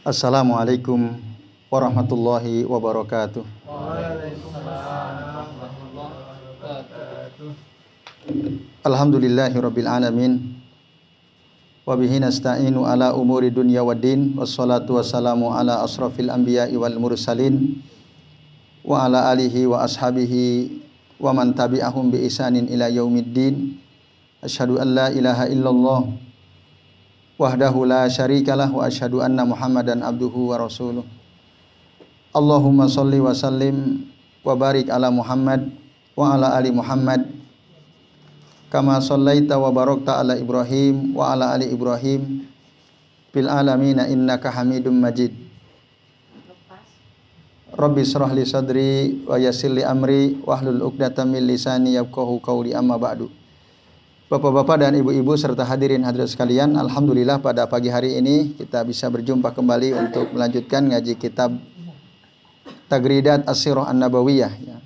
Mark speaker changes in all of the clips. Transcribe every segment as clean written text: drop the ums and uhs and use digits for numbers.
Speaker 1: Assalamualaikum warahmatullahi wabarakatuh.
Speaker 2: Waalaikumsalam warahmatullahi wabarakatuh.
Speaker 1: Alhamdulillahirabbil alamin. Wa bihi nasta'inu ala umuri dunya waddin. Wassalatu wassalamu ala asrafil anbiya'i wal mursalin wa ala alihi wa ashabihi wa man tabi'ahum bi ihsanin ila yaumiddin. Asyhadu an la ilaha illallah wahdahu la syarikalah wa asyhadu anna Muhammadan abduhu wa rasuluh. Allahumma shalli wa sallim wa barik ala Muhammad wa ala ali Muhammad kama shallaita wa barakta ala Ibrahim wa ala ali Ibrahim fil alamin innaka Hamidum Majid. Rabbi shrah li sadri wa yassir li amri wahlul 'uqdatam min lisani yafqahu qawli, amma ba'du. Bapak-bapak dan ibu-ibu serta hadirin hadirat sekalian, alhamdulillah pada pagi hari ini kita bisa berjumpa kembali untuk melanjutkan ngaji kitab Taghridat As-Sirah An-Nabawiyah ya.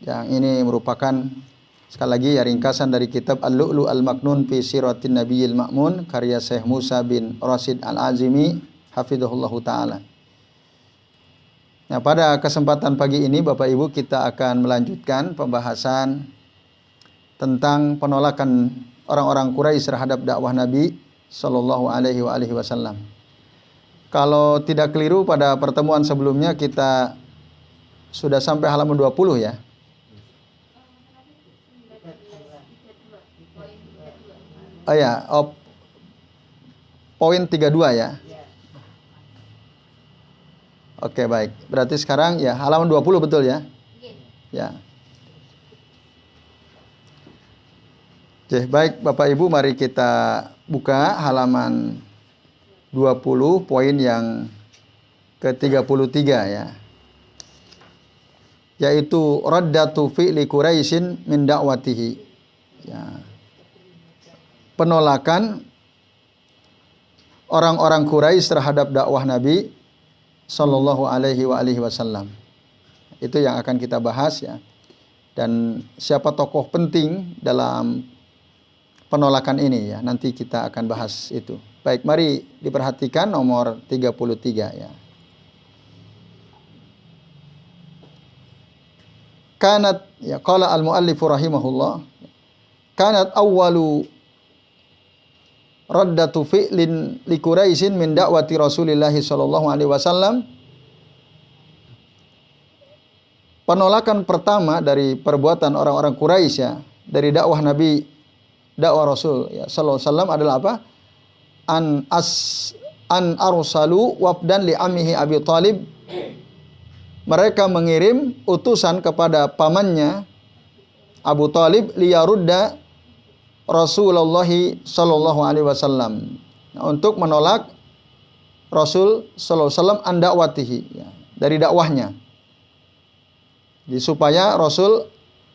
Speaker 1: Yang ini merupakan sekali lagi ya ringkasan dari kitab Al-Lu'lu' Al-Maknun fi Siratin Nabiyil Ma'mun karya Syekh Musa bin Rashid Al-Azimi hafizahullahu taala. Nah, pada kesempatan pagi ini Bapak Ibu kita akan melanjutkan pembahasan tentang penolakan orang-orang Quraisy terhadap dakwah Nabi sallallahu alaihi wasallam. Kalau tidak keliru pada pertemuan sebelumnya kita sudah sampai halaman 20 ya. Oh ya, poin 32 ya. Oke, baik. Berarti sekarang ya halaman 20 betul ya? Ya. Oke, baik Bapak Ibu, mari kita buka halaman 20 poin yang ke-33 ya. Yaitu raddatu fi'li Quraisyin min da'watihi. Ya. Penolakan orang-orang Quraisy terhadap dakwah Nabi sallallahu alaihi wasallam. Itu yang akan kita bahas ya. Dan siapa tokoh penting dalam penolakan ini ya, nanti kita akan bahas itu. Baik, mari diperhatikan nomor 33 ya. Kanat ya qala al-muallif rahimahullah, kanat awwalu raddatu fi'lin li Quraisyin min da'wati Rasulillah sallallahu alaihi wasallam. Penolakan pertama dari perbuatan orang-orang Quraisy ya, dari dakwah Nabi, dakwah Rasul ya sallallahu alaihi wasallam adalah apa? An arsalu wafdan li ammihi Abi Thalib. Mereka mengirim utusan kepada pamannya Abu Thalib liyarudda Rasulullah sallallahu alaihi wasallam, untuk menolak Rasul sallallahu alaihi wasallam an dakwatihi ya, dari dakwahnya. Jadi supaya Rasul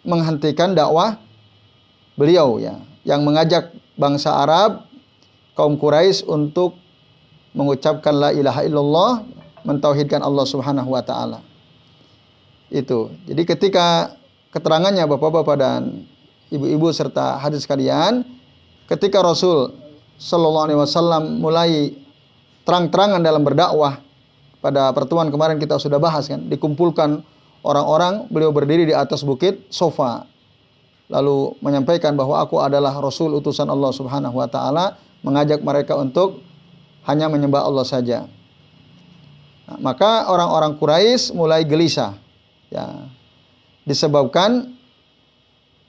Speaker 1: menghentikan dakwah beliau ya, yang mengajak bangsa Arab, kaum Quraisy untuk mengucapkan la ilaha illallah, mentauhidkan Allah Subhanahu wa taala. Itu. Jadi ketika keterangannya Bapak-bapak dan ibu-ibu serta hadirin sekalian, ketika Rasul sallallahu alaihi wasallam mulai terang-terangan dalam berdakwah, pada pertemuan kemarin kita sudah bahas kan, dikumpulkan orang-orang, beliau berdiri di atas bukit Sofa, lalu menyampaikan bahwa aku adalah Rasul utusan Allah Subhanahu wa taala, mengajak mereka untuk hanya menyembah Allah saja. Nah, maka orang-orang Quraisy mulai gelisah ya, disebabkan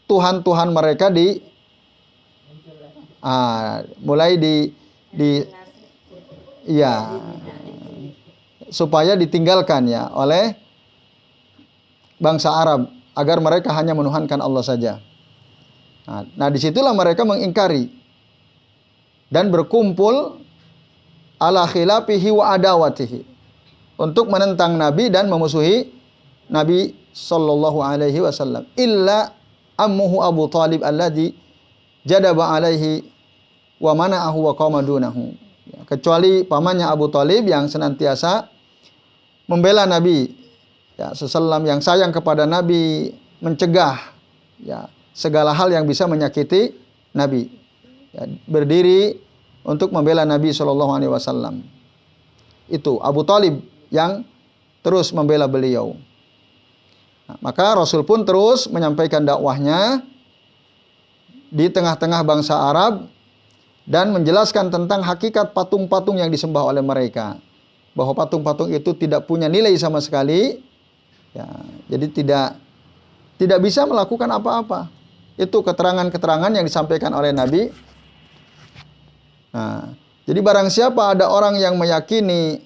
Speaker 1: Tuhan-Tuhan mereka mulai supaya ditinggalkan ya oleh bangsa Arab, agar mereka hanya menuhankan Allah saja. Nah, disitulah mereka mengingkari dan berkumpul ala khilafihi wa adawatihi, untuk menentang Nabi dan memusuhi Nabi sallallahu alaihi wasallam, illa ammuhu Abu Thalib alladhi jadaba alaihi wa mana'ahu wa qama dunahu. Kecuali pamannya Abu Thalib yang senantiasa membela Nabi ya sallallahu, yang sayang kepada Nabi, mencegah ya segala hal yang bisa menyakiti Nabi. Ya, berdiri untuk membela Nabi sallallahu alaihi wasallam. itu Abu Talib yang terus membela beliau. Nah, maka Rasul pun terus menyampaikan dakwahnya di tengah-tengah bangsa Arab dan menjelaskan tentang hakikat patung-patung yang disembah oleh mereka. Bahwa patung-patung itu tidak punya nilai sama sekali. Ya, jadi tidak bisa melakukan apa-apa. Itu keterangan-keterangan yang disampaikan oleh Nabi. Nah, jadi barang siapa ada orang yang meyakini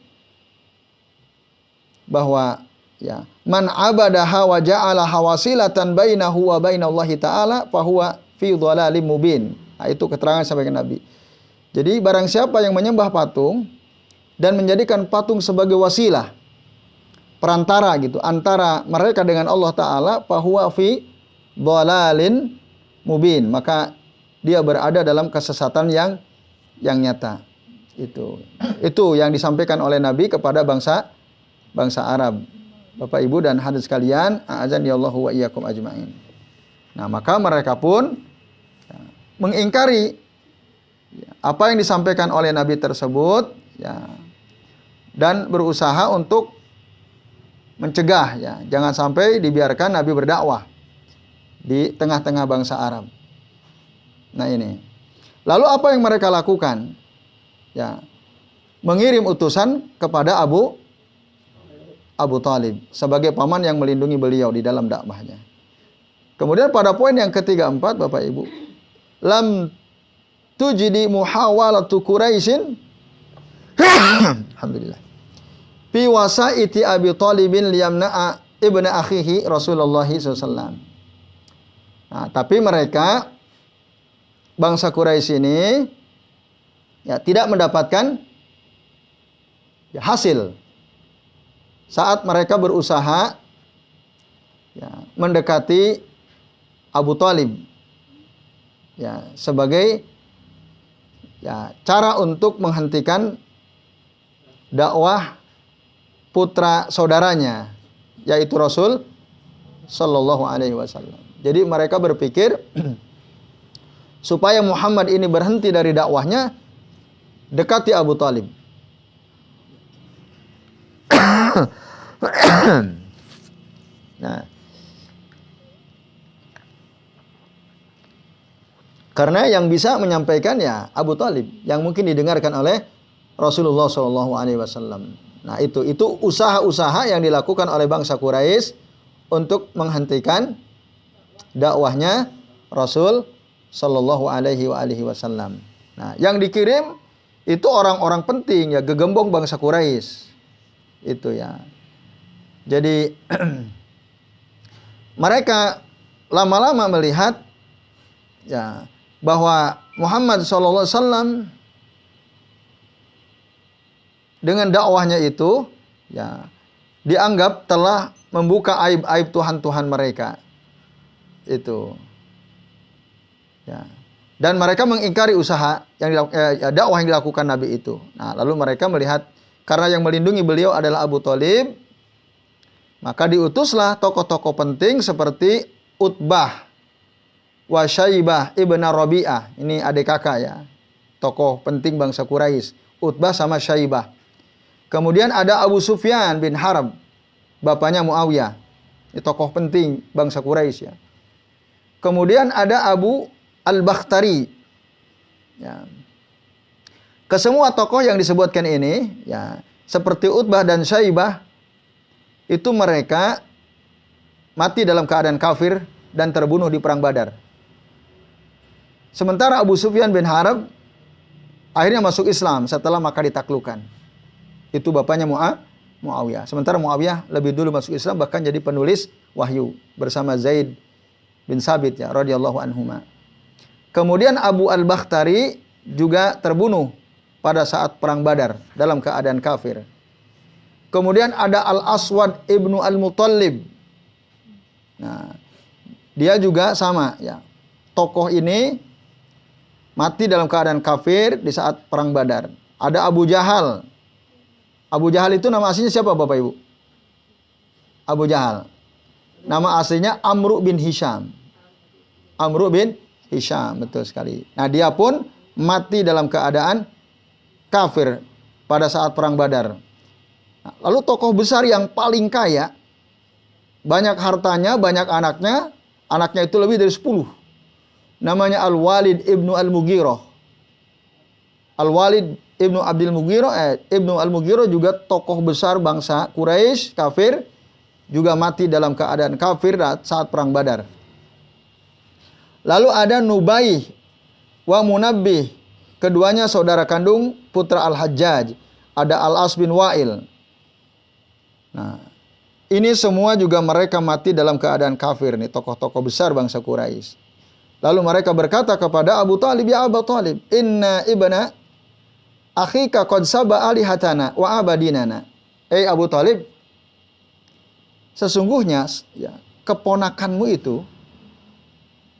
Speaker 1: bahwa ya, man abadaha wa ja'ala hawasilatan bainahu wa bainallahi ta'ala fahuwa fi dhalalim mubin. Nah, itu keterangan sampaikan Nabi. Jadi barang siapa yang menyembah patung dan menjadikan patung sebagai wasilah, perantara gitu antara mereka dengan Allah Ta'ala, fahuwa fi dhalalin mubin, maka dia berada dalam kesesatan yang nyata. Itu yang disampaikan oleh Nabi kepada bangsa Arab. Bapak Ibu dan hadirin sekalian, a'adzanillahu wa iyyakum ajmain. Nah, maka mereka pun mengingkari apa yang disampaikan oleh Nabi tersebut, ya, dan berusaha untuk mencegah, ya, jangan sampai dibiarkan Nabi berdakwah di tengah-tengah bangsa Arab. Nah ini. Lalu apa yang mereka lakukan? Ya, mengirim utusan kepada Abu Talib sebagai paman yang melindungi beliau di dalam dakwahnya. Kemudian pada poin yang ke-34, Bapak Ibu, lam tujidi muhawalatu Quraisyin alhamdulillah fi wasaiti Abi Talibin liyamna'a ibna akhihi Rasulullah SAW. Nah, tapi mereka bangsa Quraisy ini ya tidak mendapatkan ya, hasil saat mereka berusaha ya, mendekati Abu Talib ya, sebagai ya, cara untuk menghentikan dakwah putra saudaranya, yaitu Rasul Sallallahu Alaihi Wasallam. Jadi mereka berpikir supaya Muhammad ini berhenti dari dakwahnya, dekati Abu Talib. Nah, karena yang bisa menyampaikan ya Abu Talib, yang mungkin didengarkan oleh Rasulullah SAW. Nah, itu usaha-usaha yang dilakukan oleh bangsa Quraisy untuk menghentikan dakwahnya Rasul Sallallahu Alaihi Wasallam. Nah, yang dikirim itu orang-orang penting ya, gegembong bangsa Quraisy. Itu ya. Jadi mereka lama-lama melihat ya bahwa Muhammad sallallahu alaihi wasallam dengan dakwahnya itu ya dianggap telah membuka aib-aib Tuhan-Tuhan mereka. Itu. Ya. Dan mereka mengingkari usaha yang dakwah yang dilakukan Nabi itu. Nah, lalu mereka melihat karena yang melindungi beliau adalah Abu Talib, maka diutuslah tokoh-tokoh penting seperti Utbah wa Syaibah ibn Rabi'ah. Ini adik kakak ya. Tokoh penting bangsa Quraisy. Utbah sama Syaibah. Kemudian ada Abu Sufyan bin Harb, bapaknya Muawiyah. Ini tokoh penting bangsa Quraisy ya. Kemudian ada Abu Al-Bakhtari. Ya. Kesemua tokoh yang disebutkan ini, ya, seperti Utbah dan Syaibah, itu mereka mati dalam keadaan kafir dan terbunuh di perang Badar. Sementara Abu Sufyan bin Harb akhirnya masuk Islam setelah Makkah ditaklukkan. Itu bapaknya Muawiyah. Sementara Muawiyah lebih dulu masuk Islam, bahkan jadi penulis wahyu bersama Zaid bin Sabit ya radhiyallahu anhuma. Kemudian Abu Al-Bakhtari juga terbunuh pada saat perang Badar dalam keadaan kafir. Kemudian ada Al-Aswad ibnu Al-Muttalib. Nah, dia juga sama ya. Tokoh ini mati dalam keadaan kafir di saat perang Badar. Ada Abu Jahal. Abu Jahal itu nama aslinya siapa Bapak Ibu? Abu Jahal. Nama aslinya Amru bin Hisham. Amru bin Hisham, betul sekali. Nah, dia pun mati dalam keadaan kafir pada saat perang Badar. Nah, lalu tokoh besar yang paling kaya, banyak hartanya, banyak anaknya, anaknya itu lebih dari 10. Namanya Al-Walid ibnu Al-Mughirah. Al-Walid ibnu ibnu Al-Mughirah juga tokoh besar bangsa Quraisy, kafir, juga mati dalam keadaan kafir saat perang Badar. Lalu ada Nubaih wa Munabbih, keduanya saudara kandung putra Al-Hajjaj. Ada Al-As bin Wa'il. Nah, ini semua juga mereka mati dalam keadaan kafir nih, tokoh-tokoh besar bangsa Quraisy. Lalu mereka berkata kepada Abu Talib, "Ya Abu Talib, inna ibna akhika qad saba alihatana wa abadinana." Abu Talib, sesungguhnya ya, keponakanmu itu,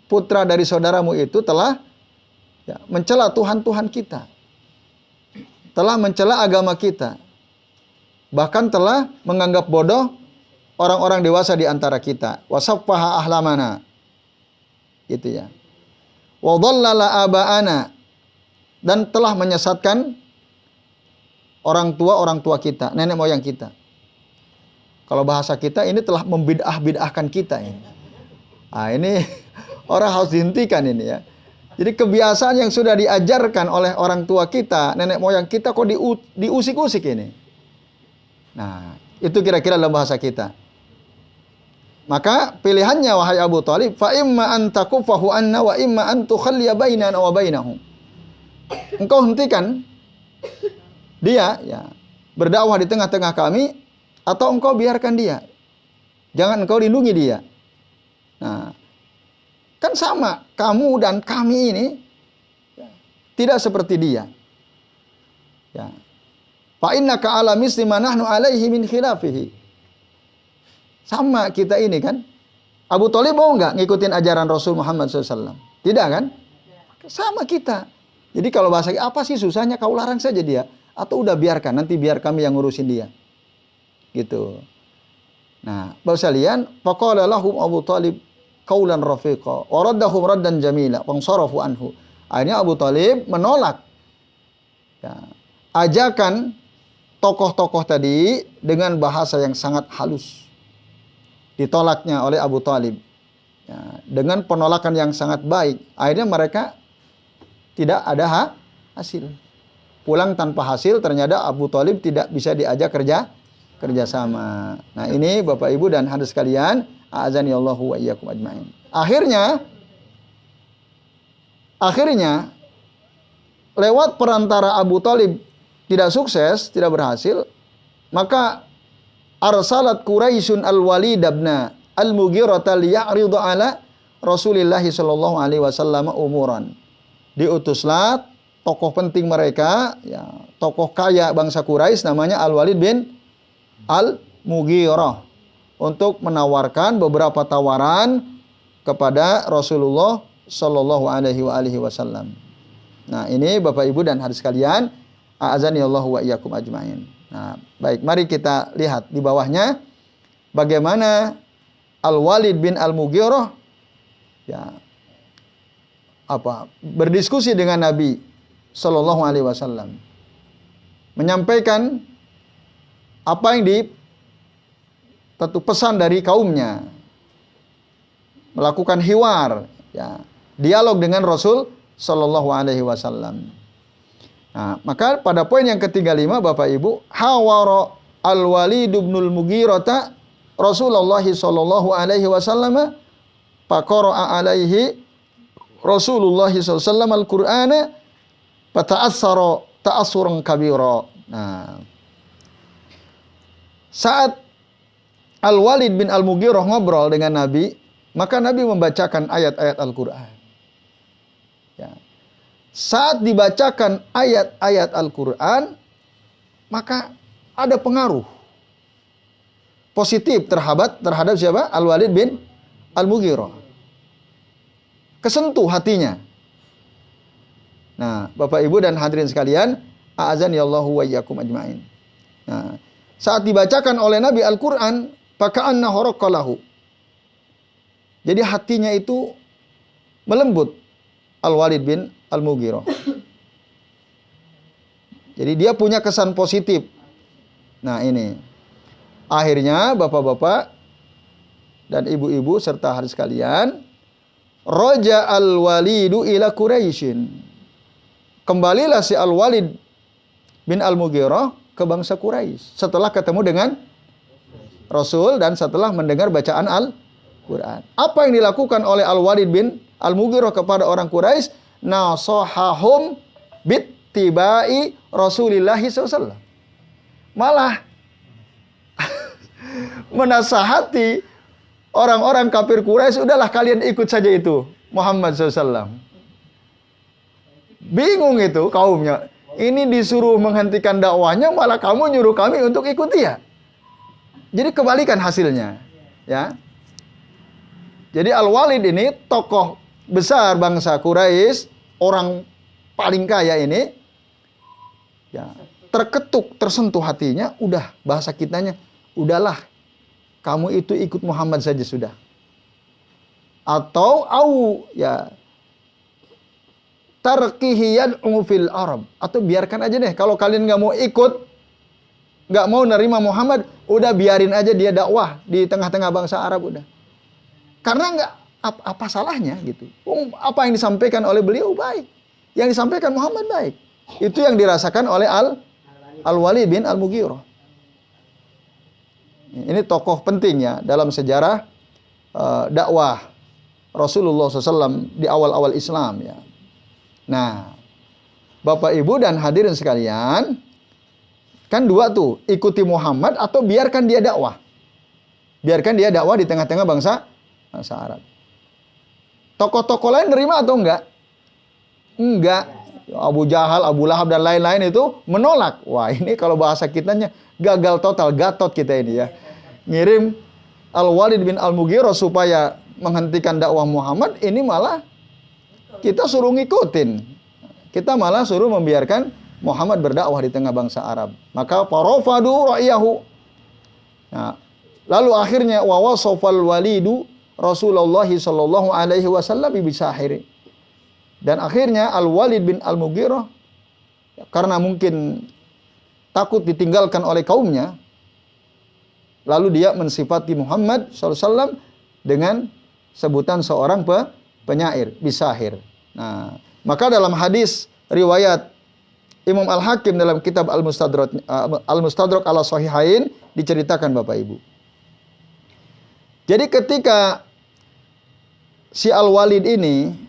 Speaker 1: putra dari saudaramu itu telah ya, mencela Tuhan-Tuhan kita. Telah mencela agama kita. Bahkan telah menganggap bodoh orang-orang dewasa di antara kita. Wasaffaha ahlamana. Gitu ya. Wa dhallala aba'ana, dan telah menyesatkan orang tua kita, nenek moyang kita. Kalau bahasa kita ini telah membid'ah-bid'ahkan kita ini. Nah, ini orang harus dihentikan ini ya. Jadi kebiasaan yang sudah diajarkan oleh orang tua kita, nenek moyang kita kok diusik-usik ini. Nah, itu kira-kira dalam bahasa kita. Maka pilihannya wahai Abu Talib, fa imma an takufahu anna wa imma an tukhalliya bainana wa bainahum. Engkau hentikan dia ya berdakwah di tengah-tengah kami, atau engkau biarkan dia. Jangan engkau lindungi dia. Nah, kan sama kamu dan kami ini ya, tidak seperti dia. Ya. Fa innaka ala misli ma nahnu alaihi min khilafihi. Sama kita ini kan. Abu Thalib mau nggak ngikutin ajaran Rasul Muhammad SAW? Tidak kan? Sama kita. Jadi kalau bahasa apa sih susahnya, kau larang saja dia. Atau udah biarkan, nanti biar kami yang ngurusin dia. Gitu. Nah, Bapak sekalian, faqala lahum Abu Thalib qaulan rafiqa wa raddahum raddan jamila wansarafu anhu. Akhirnya Abu Thalib menolak ya, ajakan tokoh-tokoh tadi dengan bahasa yang sangat halus. Ditolaknya oleh Abu Thalib ya, dengan penolakan yang sangat baik. Akhirnya mereka tidak ada hasil. Pulang tanpa hasil, ternyata Abu Thalib tidak bisa diajak kerjasama. Nah, ini Bapak Ibu dan hadirin sekalian, a'azani Allahu wa iyyakum ajmain. Akhirnya lewat perantara Abu Thalib tidak sukses, tidak berhasil, maka arsalat Quraisyun al-Walid ibn al-Mughirah liya'ridu ala Rasulillah sallallahu alaihi wasallam umuran. Diutuslah tokoh penting mereka, ya, tokoh kaya bangsa Quraisy namanya Al-Walid bin Al-Mughirah untuk menawarkan beberapa tawaran kepada Rasulullah sallallahu alaihi wasallam. Nah, ini Bapak Ibu dan hadirin sekalian, a'azani Allahu wa iyyakum ajmain. Nah, baik, mari kita lihat di bawahnya bagaimana Al-Walid bin Al-Mughirah ya berdiskusi dengan Nabi sallallahu alaihi wasallam. Menyampaikan apa yang pesan dari kaumnya. Melakukan hiwar ya, dialog dengan Rasul sallallahu alaihi wasallam. Nah, maka pada poin yang ke-35 Bapak Ibu, hawara Al-Walid bin Al-Mughirah Rasulullah sallallahu alaihi wasallam faqara'a alaihi Rasulullah sallallahu alaihi wasallam Al-Qur'ana fata'assara ta'assuran kabira. Nah, saat Al-Walid bin Al-Mughirah ngobrol dengan Nabi, maka Nabi membacakan ayat-ayat Al-Qur'an. Ya. Saat dibacakan ayat-ayat Al-Quran, maka ada pengaruh positif terhadap siapa? Al-Walid bin Al-Mughirah. Kesentuh hatinya. Nah, Bapak Ibu dan hadirin sekalian, a'azani Allahu wa iyyakum ajmain. Nah, saat dibacakan oleh Nabi Al-Quran, faka'anna haraqalahu. Jadi hatinya itu melembut Al-Walid bin Al-Mughirah. Jadi dia punya kesan positif Nah ini. Akhirnya bapak-bapak dan ibu-ibu serta hadirin sekalian, Raja al-Walidu ila Quraisyin. Kembalilah si Al-Walid bin Al-Mughirah ke bangsa Quraisy setelah ketemu dengan Rasul dan setelah mendengar bacaan Al-Quran. Apa yang dilakukan oleh Al-Walid bin Al-Mughirah kepada orang Quraisy? Nasahahum bittibai Rasulillahi SAW. Malah menasahati orang-orang kafir Quraisy, udahlah kalian ikut saja itu Muhammad SAW. Bingung itu kaumnya. Ini disuruh menghentikan dakwahnya, malah kamu nyuruh kami untuk ikut dia. Jadi kebalikan hasilnya, ya. Jadi Al-Walid ini tokoh besar bangsa Quraisy, orang paling kaya ini, ya, terketuk, tersentuh hatinya, udah bahasa kitanya, udahlah, kamu itu ikut Muhammad saja sudah. Atau ya, tarkihi yad'u fil Arab, atau biarkan aja deh, kalau kalian nggak mau ikut, nggak mau nerima Muhammad, udah biarin aja dia dakwah di tengah-tengah bangsa Arab udah. Karena nggak apa salahnya gitu. Apa yang disampaikan oleh beliau baik, yang disampaikan Muhammad baik. Itu yang dirasakan oleh Al-Walid bin Al-Mughirah. Ini tokoh penting ya dalam sejarah dakwah Rasulullah SAW di awal-awal Islam ya. Nah, Bapak Ibu dan hadirin sekalian, kan dua tuh, ikuti Muhammad atau biarkan dia dakwah. Biarkan dia dakwah di tengah-tengah bangsa Arab. Tokoh-tokoh lain nerima atau enggak? Enggak. Abu Jahal, Abu Lahab dan lain-lain itu menolak. Wah, ini kalau bahasa kitanya gagal total, gatot kita ini ya. Ngirim Al-Walid bin Al-Mughirah supaya menghentikan dakwah Muhammad, ini malah kita suruh ngikutin. Kita malah suruh membiarkan Muhammad berdakwah di tengah bangsa Arab. Maka farafadu ra'yahu. Nah, lalu akhirnya wa wasafal walidu Rasulullah sallallahu alaihi wasallam bisahiri. Dan akhirnya Al-Walid bin Al-Mughirah karena mungkin takut ditinggalkan oleh kaumnya, lalu dia mensifati Muhammad sallallahu alaihi wasallam dengan sebutan seorang penyair, bisahir. Nah, maka dalam hadis riwayat Imam Al-Hakim dalam kitab Al-Mustadrak ala Sahihain diceritakan Bapak Ibu. Jadi ketika si Al-Walid ini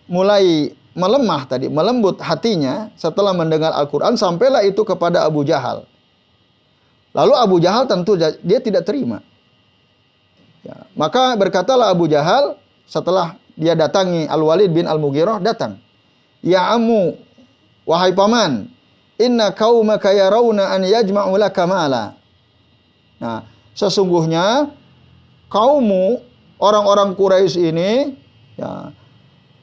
Speaker 1: mulai melemah tadi, melembut hatinya setelah mendengar Al-Quran, sampailah itu kepada Abu Jahal. Lalu Abu Jahal tentu dia tidak terima. Ya, maka berkatalah Abu Jahal setelah dia datangi Al-Walid bin Al-Mughirah, datang. Ya ammu, wahai paman, inna qaumaka yarawna an yajma'u laka mala. Nah, sesungguhnya kaummu, orang-orang Quraisy ini, ya,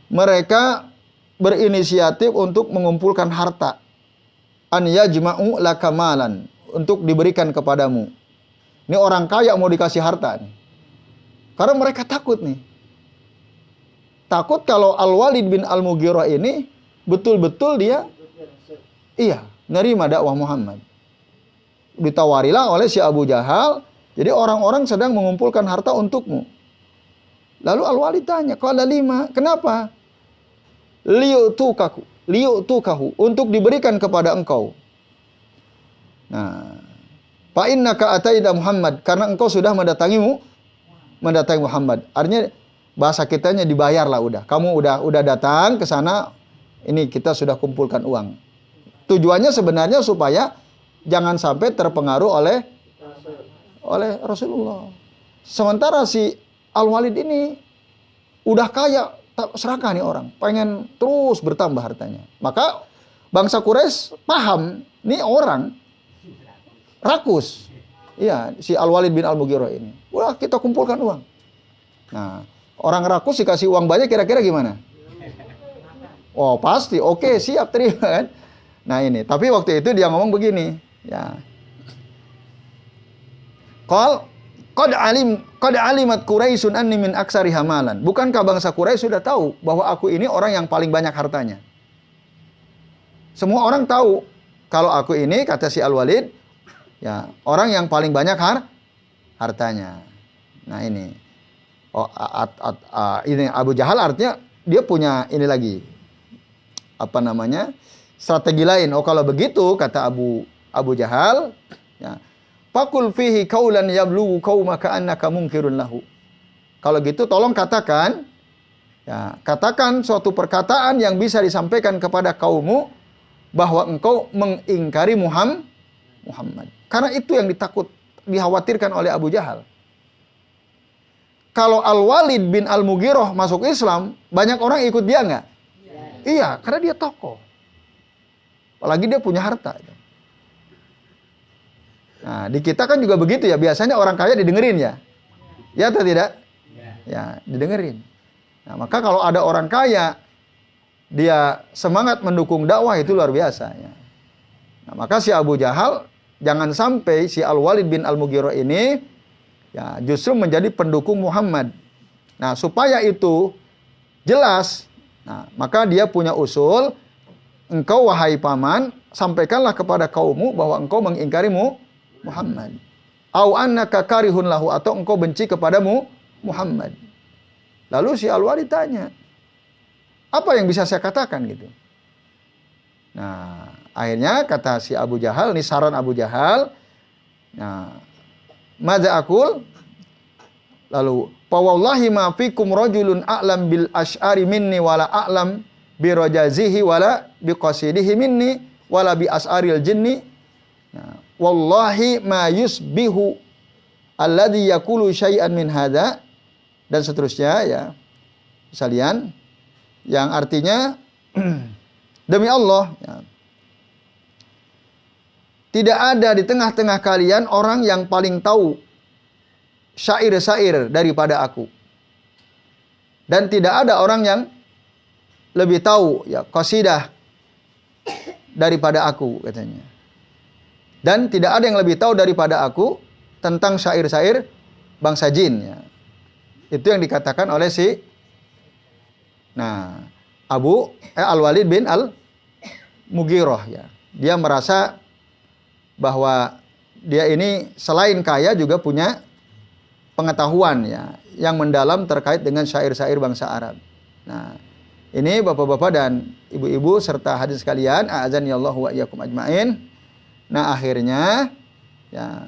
Speaker 1: mereka berinisiatif untuk mengumpulkan harta. An yajma'u laka malan, untuk diberikan kepadamu. Ini orang kaya mau dikasih harta nih. Karena mereka takut nih. Takut kalau Al-Walid bin Al-Mughirah ini betul-betul dia nerima dakwah Muhammad. Ditawarilah oleh si Abu Jahal, jadi orang-orang sedang mengumpulkan harta untukmu. Lalu Al-Walid tanya, qala lima, kenapa? Liyu'tukahu, untuk diberikan kepada engkau. Nah, fa innaka ataida Muhammad, karena engkau sudah mendatangi Muhammad. Artinya bahasa kitanya dibayar lah udah. Kamu udah datang ke sana, ini kita sudah kumpulkan uang. Tujuannya sebenarnya supaya jangan sampai terpengaruh oleh Rasulullah. Sementara si Al-Walid ini udah kaya, serakah nih orang, pengen terus bertambah hartanya. Maka bangsa Quraisy paham, nih orang rakus. Iya, si Al-Walid bin Al-Mughirah ini. Udah kita kumpulkan uang. Nah, orang rakus dikasih uang banyak kira-kira gimana? Oh, pasti. Oke, siap terima kan. Nah, ini. Tapi waktu itu dia ngomong begini, ya. Qad alimat Quraisyun anni min aksari hamalan. Bukankah bangsa Quraisy sudah tahu bahwa aku ini orang yang paling banyak hartanya? Semua orang tahu kalau aku ini, kata si Al-Walid, Ya, orang yang paling banyak hartanya. Nah, ini. Ini Abu Jahal artinya dia punya ini lagi. Apa namanya? Strategi lain. Oh, kalau begitu kata Abu Jahal, ya. Fakul fihi qaulan yablughu qaumaka annaka munkirun lahu. Kalau gitu tolong katakan, ya, katakan suatu perkataan yang bisa disampaikan kepada kaummu bahwa engkau mengingkari Muhammad. Karena itu yang dikhawatirkan oleh Abu Jahal. Kalau Al-Walid bin Al-Mughirah masuk Islam, banyak orang ikut dia nggak? Iya, karena dia tokoh. Apalagi dia punya harta. Nah, di kita kan juga begitu ya. Biasanya orang kaya didengerin ya. Ya atau tidak? Ya, didengerin. Nah, maka kalau ada orang kaya, dia semangat mendukung dakwah itu luar biasa. Ya. Nah, maka si Abu Jahal, jangan sampai si Al-Walid bin Al-Mughirah ini ya justru menjadi pendukung Muhammad. Nah, supaya itu jelas, nah, maka dia punya usul, engkau wahai paman, sampaikanlah kepada kaummu bahwa engkau mengingkari Muhammad. Au annaka karihun lahu, atau engkau benci kepadamu Muhammad. Lalu si Al-Walid tanya, apa yang bisa saya katakan gitu? Nah, akhirnya kata si Abu Jahal, ini saran Abu Jahal. Nah, madza aqul? Lalu, fa wallahi ma fikum rajulun a'lam bil asy'ari minni wala a'lam bi rajazihi wala bi qasidihi minni wala bi as'aril jinni. Nah, wallahi ma yusbihu alladhi yakulu syai'an min hadza, dan seterusnya ya. Sekalian, yang artinya demi Allah ya, tidak ada di tengah-tengah kalian orang yang paling tahu syair-syair daripada aku. Dan tidak ada orang yang lebih tahu ya qasidah daripada aku, katanya. Dan tidak ada yang lebih tahu daripada aku tentang syair-syair bangsa jin ya. Itu yang dikatakan oleh si Al-Walid bin Al-Mughirah ya. Dia merasa bahwa dia ini selain kaya juga punya pengetahuan ya yang mendalam terkait dengan syair-syair bangsa Arab. Nah, ini Bapak-bapak dan Ibu-ibu serta hadirin sekalian, a'adzanillahu wa iyyakum ajmain. Nah, akhirnya ya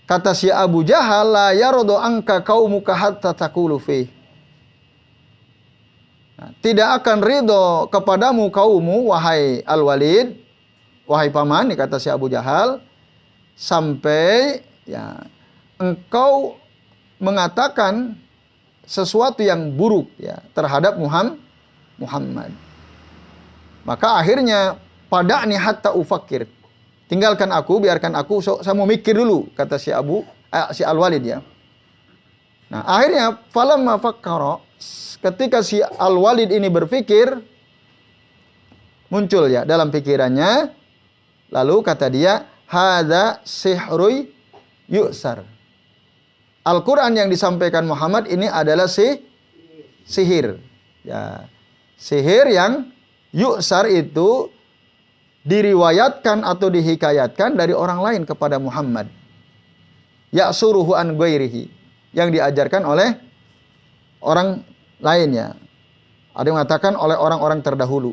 Speaker 1: kata si Abu Jahal, la yardu anka qaumuka hatta taqulu fi. Nah, tidak akan ridho kepadamu kaummu wahai Al-Walid, wahai paman, kata si Abu Jahal, sampai ya engkau mengatakan sesuatu yang buruk ya terhadap Muhammad. Maka akhirnya pada'ni hatta ufakir. Tinggalkan aku, biarkan aku, saya mau mikir dulu, kata si Al-Walid ya. Nah, akhirnya falamma fakkara, ketika si Al-Walid ini berpikir, muncul ya dalam pikirannya, lalu kata dia, hadza sihrui yu'sar. Al-Quran yang disampaikan Muhammad ini adalah sihir. Ya, sihir yang yu'sar itu diriwayatkan atau dihikayatkan dari orang lain kepada Muhammad. Ya'suruhu an ghairihi, yang diajarkan oleh orang lainnya. Ada yang mengatakan oleh orang-orang terdahulu.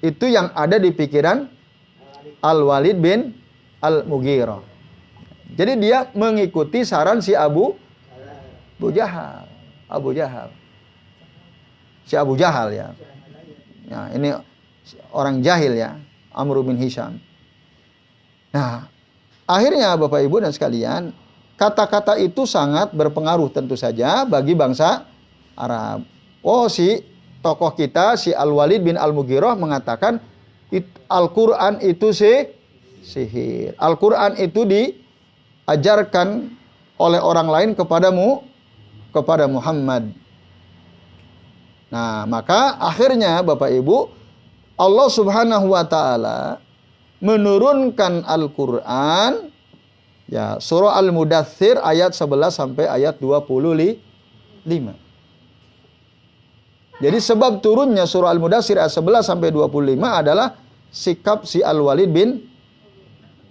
Speaker 1: Itu yang ada di pikiran Al-Walid bin Al-Mughirah. Jadi dia mengikuti saran si Abu Jahal. Si Abu Jahal ya. Ya, ini orang jahil ya. Amr bin Hisham. Nah, akhirnya Bapak Ibu dan sekalian, kata-kata itu sangat berpengaruh tentu saja bagi bangsa Arab. Oh, si tokoh kita, si Al-Walid bin Al-Mughirah mengatakan Al-Quran itu sihir. Al-Quran itu diajarkan oleh orang lain kepada Muhammad. Nah, maka akhirnya Bapak Ibu, Allah Subhanahu wa taala menurunkan Al-Qur'an ya, surah Al-Mudaththir ayat 11 sampai ayat 25. Jadi sebab turunnya surah Al-Mudaththir ayat 11 sampai 25 adalah sikap si Al-Walid bin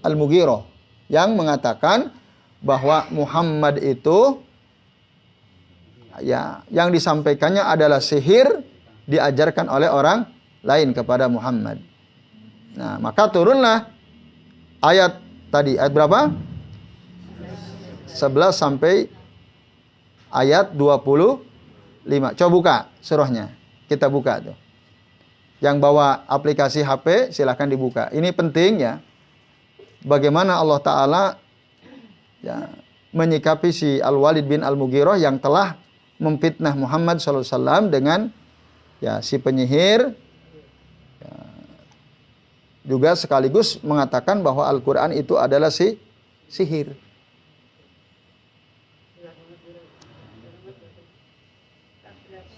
Speaker 1: Al-Mughirah yang mengatakan bahwa Muhammad itu ya yang disampaikannya adalah sihir diajarkan oleh orang lain kepada Muhammad. Nah, maka turunlah ayat tadi, ayat berapa? 11 sampai ayat 25. Coba buka surahnya. Kita buka tuh. Yang bawa aplikasi HP silahkan dibuka. Ini penting ya. Bagaimana Allah Ta'ala ya, menyikapi si Al-Walid bin Al-Mughirah yang telah memfitnah Muhammad SAW dengan ya si penyihir. Ya, juga sekaligus mengatakan bahwa Al-Quran itu adalah sihir.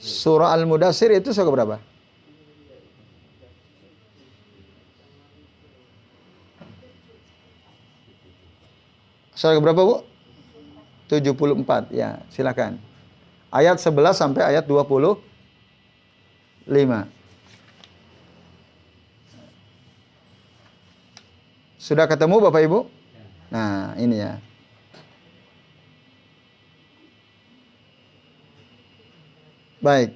Speaker 1: Surah Al-Mudaththir itu surah berapa? Surah berapa, Bu? 74. Ya, silakan. Ayat 11 sampai ayat 25. Sudah ketemu Bapak Ibu? Nah, ini ya. Baik.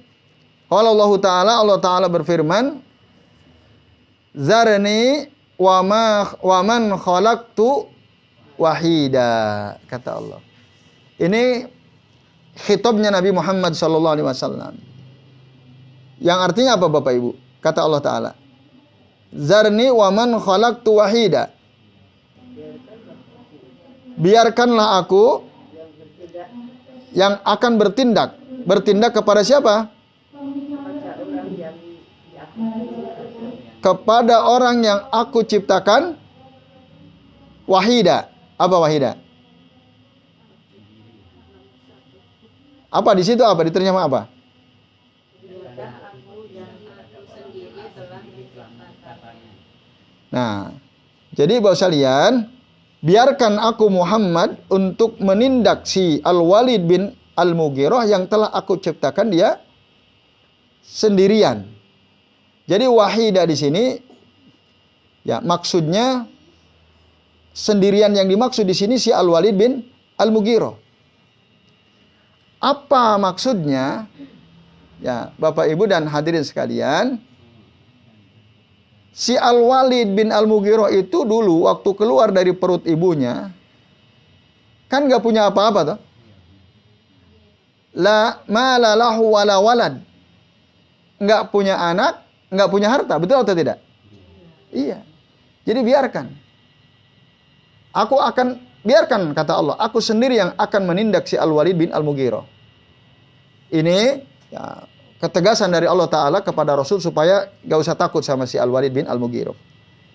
Speaker 1: Qala Allah Ta'ala berfirman, "Zarni wa man khalaqtu wahida," kata Allah. Ini khitabnya Nabi Muhammad sallallahu alaihi wasallam. Yang artinya apa Bapak Ibu? Kata Allah Ta'ala, "Zarni wa man khalaqtu wahida." Biarkanlah aku yang akan bertindak. Bertindak kepada siapa? Kepada orang yang aku ciptakan wahida. Apa wahida? Apa di situ apa? Diterjemah apa? Nah, jadi Bapak sekalian, biarkan aku Muhammad untuk menindak si Al-Walid bin Al-Mughirah yang telah aku ciptakan dia sendirian. Jadi wahida di sini ya maksudnya sendirian, yang dimaksud di sini si Al-Walid bin Al-Mughirah. Apa maksudnya? Ya, Bapak Ibu dan hadirin sekalian, si Al-Walid bin Al-Mughirah itu dulu waktu keluar dari perut ibunya kan gak punya apa-apa toh. La mala lahu wala walad. Enggak punya anak, enggak punya harta, betul atau tidak? Iya. Jadi biarkan. Aku akan biarkan, kata Allah, aku sendiri yang akan menindak si Al-Walid bin Al-Mughirah. Ini ya, ketegasan dari Allah Ta'ala kepada Rasul supaya gak usah takut sama si Al-Walid bin Al-Mughirah.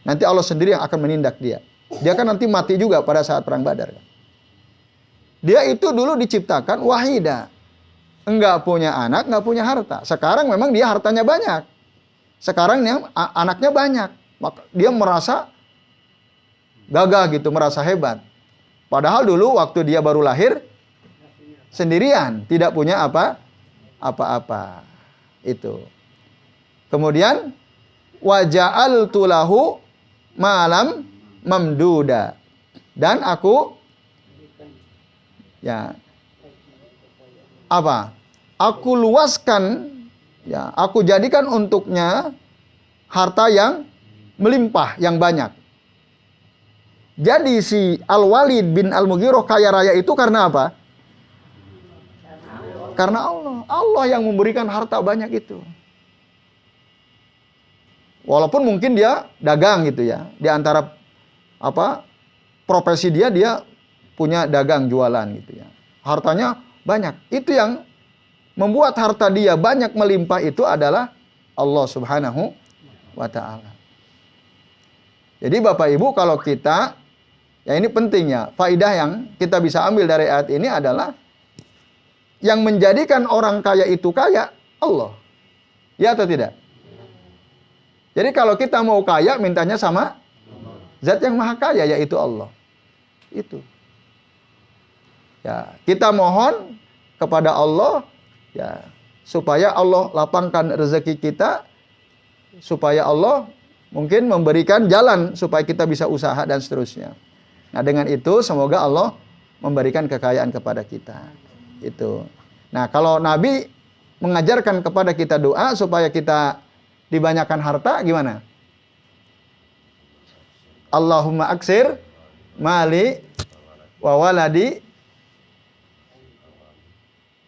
Speaker 1: Nanti Allah sendiri yang akan menindak dia. Dia kan nanti mati juga pada saat perang Badar. Dia itu dulu diciptakan wahida. Enggak punya anak, enggak punya harta. Sekarang memang dia hartanya banyak. Sekarang dia, anaknya banyak. Maka dia merasa gagah gitu, merasa hebat. Padahal dulu waktu dia baru lahir sendirian, tidak punya apa-apa. Itu. Kemudian waja'altu lahu malam mamduda. Dan aku ya apa? Aku luaskan, ya, aku jadikan untuknya harta yang melimpah, yang banyak. Jadi si Al-Walid bin Al-Mughirah kaya raya itu karena apa? Karena Allah. Allah yang memberikan harta banyak itu. Walaupun mungkin dia dagang gitu ya. Di antara apa? Profesi dia punya dagang jualan gitu ya. Hartanya banyak. Itu yang membuat harta dia banyak melimpah itu adalah Allah Subhanahu wa Ta'ala. Jadi Bapak Ibu, kalau kita, ya ini pentingnya, faidah yang kita bisa ambil dari ayat ini adalah yang menjadikan orang kaya itu kaya, Allah. Ya atau tidak? Jadi kalau kita mau kaya, mintanya sama Zat yang maha kaya, yaitu Allah. Itu. Ya, kita mohon kepada Allah ya supaya Allah lapangkan rezeki kita, supaya Allah mungkin memberikan jalan supaya kita bisa usaha dan seterusnya. Nah, dengan itu semoga Allah memberikan kekayaan kepada kita. Itu. Nah, kalau Nabi mengajarkan kepada kita doa supaya kita dibanyakan harta, gimana? Allahumma aksir mali wa waladi.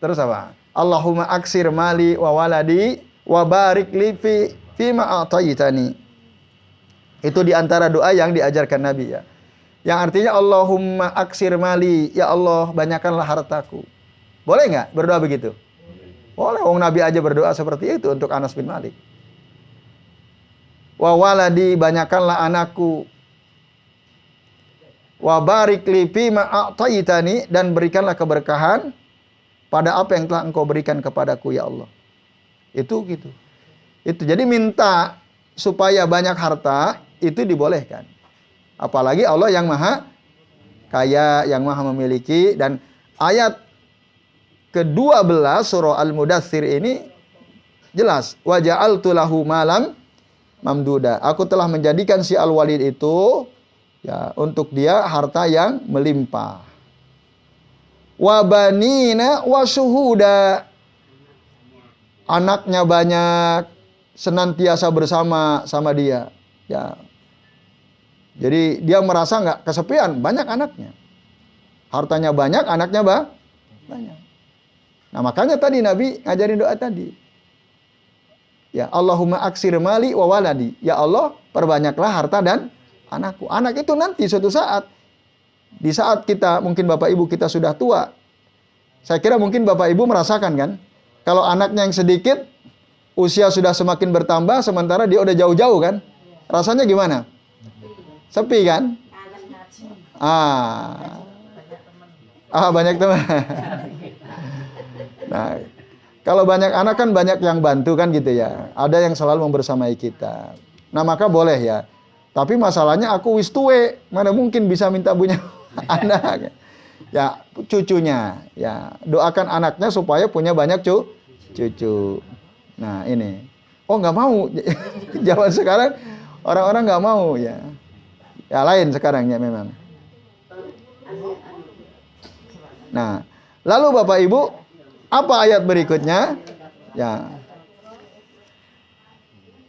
Speaker 1: Terus apa? Allahumma aksir mali wa waladi wa barik li fi ma a'taitani. Itu diantara doa yang diajarkan Nabi ya. Yang artinya Allahumma aksir mali, ya Allah banyakkanlah hartaku. Boleh nggak berdoa begitu? Boleh. Wong Nabi aja berdoa seperti itu untuk Anas bin Malik. Wa waladi, banyakkanlah anakku. Wa barik li fima a'taitani, dan berikanlah keberkahan pada apa yang telah Engkau berikan kepadaku ya Allah. Itu gitu. Itu jadi minta supaya banyak harta itu dibolehkan. Apalagi Allah yang maha kaya, yang maha memiliki. Dan ayat ke-12 surah Al-Mudaththir ini jelas. Wa ja'altu lahu malam mamduda. Aku telah menjadikan si Al-Walid itu ya untuk dia harta yang melimpah. Wa banina wa syuhuda. Anaknya banyak, senantiasa bersama dia. Ya. Jadi dia merasa nggak kesepian, banyak anaknya. Hartanya banyak, anaknya banyak. Nah, makanya tadi Nabi ngajarin doa tadi. Ya, Allahumma aksir mali wa waladi. Ya Allah, perbanyaklah harta dan anakku. Anak itu nanti suatu saat, di saat kita, mungkin Bapak Ibu kita sudah tua. Saya kira mungkin Bapak Ibu merasakan kan, kalau anaknya yang sedikit, usia sudah semakin bertambah, sementara dia udah jauh-jauh kan. Rasanya gimana? Sepi kan? Banyak teman. Nah, kalau banyak anak kan banyak yang bantu kan gitu ya. Ada yang selalu membersamai kita. Nah, maka boleh ya. Tapi masalahnya aku wis tuwe, mana mungkin bisa minta punya anak. Ya, cucunya. Ya, doakan anaknya supaya punya banyak cucu. Nah, ini. Oh, nggak mau. Zaman sekarang orang-orang nggak mau ya. Ya lain sekarang ya memang. Nah, lalu Bapak Ibu, apa ayat berikutnya? Ya.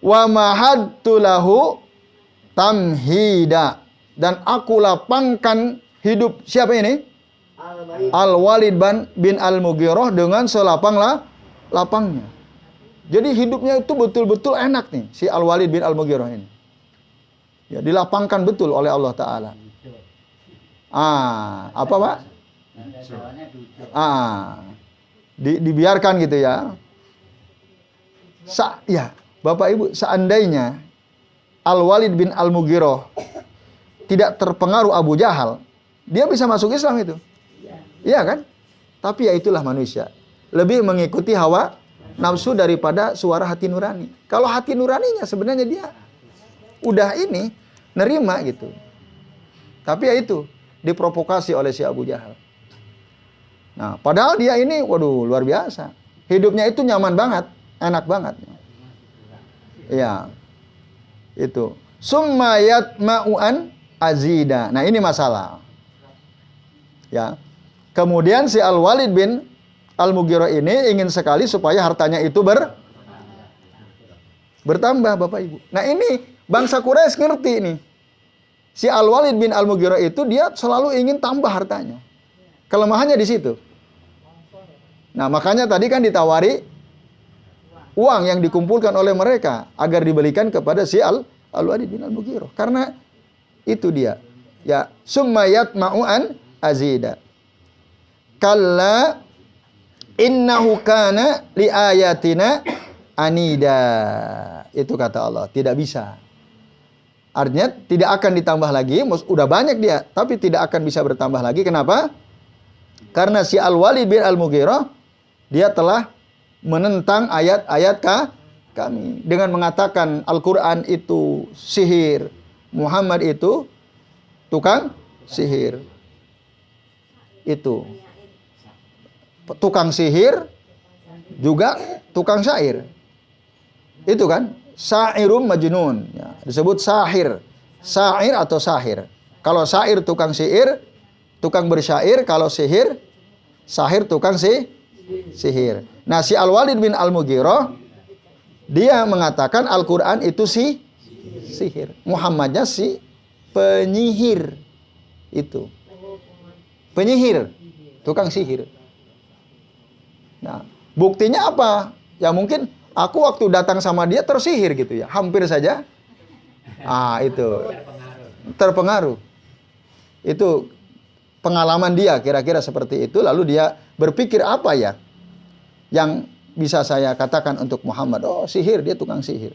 Speaker 1: Wa mahadtu lahu tamhida, dan aku lapangkan hidup siapa ini? Al-Walid bin Al-Mughirah dengan lapangnya. Jadi hidupnya itu betul-betul enak nih si Al-Walid bin Al-Mughirah ini. Ya, dilapangkan betul oleh Allah Ta'ala. Apa Pak? Dibiarkan gitu ya. Ya, Bapak Ibu, seandainya Al-Walid bin Al-Mughirah tidak terpengaruh Abu Jahal, dia bisa masuk Islam itu. Iya kan? Tapi ya itulah manusia. Lebih mengikuti hawa nafsu daripada suara hati nurani. Kalau hati nuraninya sebenarnya dia udah ini, nerima gitu. Tapi ya itu, diprovokasi oleh si Abu Jahal. Nah, padahal dia ini, waduh, luar biasa. Hidupnya itu nyaman banget, enak banget. Iya, itu. Summa yatma'u'an azida. Nah, ini masalah. Ya. Kemudian si Al-Walid bin Al-Mughirah ini ingin sekali supaya hartanya itu bertambah, Bapak Ibu. Nah, ini bangsa Quraisy ngerti nih. Si Al-Walid bin Al-Mughirah itu dia selalu ingin tambah hartanya. Kelemahannya di situ. Nah, makanya tadi kan ditawari uang yang dikumpulkan oleh mereka agar dibelikan kepada si Al-Walid bin Al-Mughirah. Karena itu dia. Ya, summa yatma'u'an azida. Kalla innahu kana li ayatina anida. Itu kata Allah, tidak bisa. Artinya tidak akan ditambah lagi, udah banyak dia, tapi tidak akan bisa bertambah lagi. Kenapa? Karena si Al-Walid bin Al-Mughirah dia telah menentang ayat-ayat kami dengan mengatakan Al-Qur'an itu sihir, Muhammad itu tukang sihir. Itu tukang sihir juga tukang syair. Itu kan? Sa'irum majnun. Ya, disebut sahir. Sa'ir atau sahir. Kalau syair tukang syair, tukang bersyair. Kalau sihir, sahir tukang sihir. Nah, si Al-Walid bin Al-Mughirah, dia mengatakan Al-Quran itu sihir. Muhammadnya si penyihir. Itu. Penyihir. Tukang sihir. Nah, buktinya apa? Ya mungkin aku waktu datang sama dia tersihir gitu ya. Hampir saja. Itu. Terpengaruh. Itu pengalaman dia kira-kira seperti itu. Lalu dia berpikir apa ya yang bisa saya katakan untuk Muhammad. Oh, sihir, dia tukang sihir.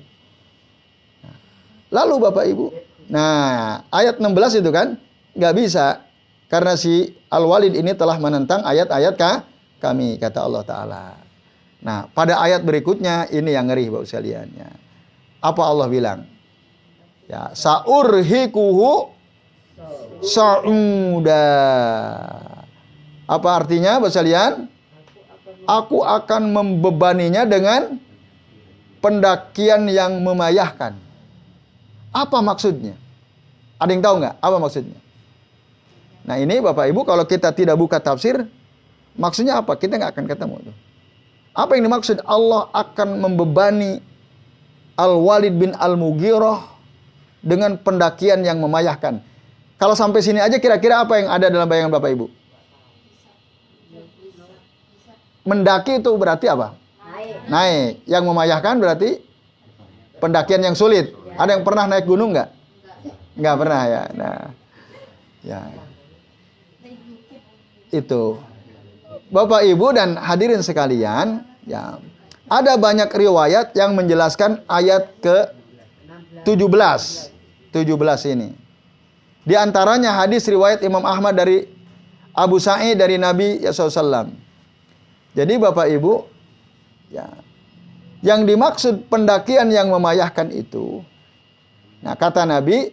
Speaker 1: Lalu Bapak Ibu, nah ayat 16 itu kan nggak bisa. Karena si Al-Walid ini telah menentang ayat-ayat kami, kata Allah Ta'ala. Nah, pada ayat berikutnya ini yang ngeri Bapak sekalian. Ya. Apa Allah bilang? Ya, sa'urhikuhu sa'uda. Apa artinya Bapak sekalian? Aku akan membebaninya dengan pendakian yang memayahkan. Apa maksudnya? Ada yang tahu nggak? Apa maksudnya? Nah ini Bapak Ibu kalau kita tidak buka tafsir, maksudnya apa? Kita nggak akan ketemu tuh. Apa yang dimaksud Allah akan membebani Al-Walid bin Al-Mughirah dengan pendakian yang memayahkan? Kalau sampai sini aja kira-kira apa yang ada dalam bayangan Bapak Ibu? Mendaki itu berarti apa? Naik. Yang memayahkan berarti pendakian yang sulit. Ada yang pernah naik gunung nggak? Nggak pernah ya. Nah, ya. Itu. Bapak Ibu dan hadirin sekalian, ya. Ada banyak riwayat yang menjelaskan ayat ke-17. 17 ini. Di antaranya hadis riwayat Imam Ahmad dari Abu Sa'id dari Nabi SAW. Jadi Bapak Ibu, ya, yang dimaksud pendakian yang memayahkan itu, nah kata Nabi,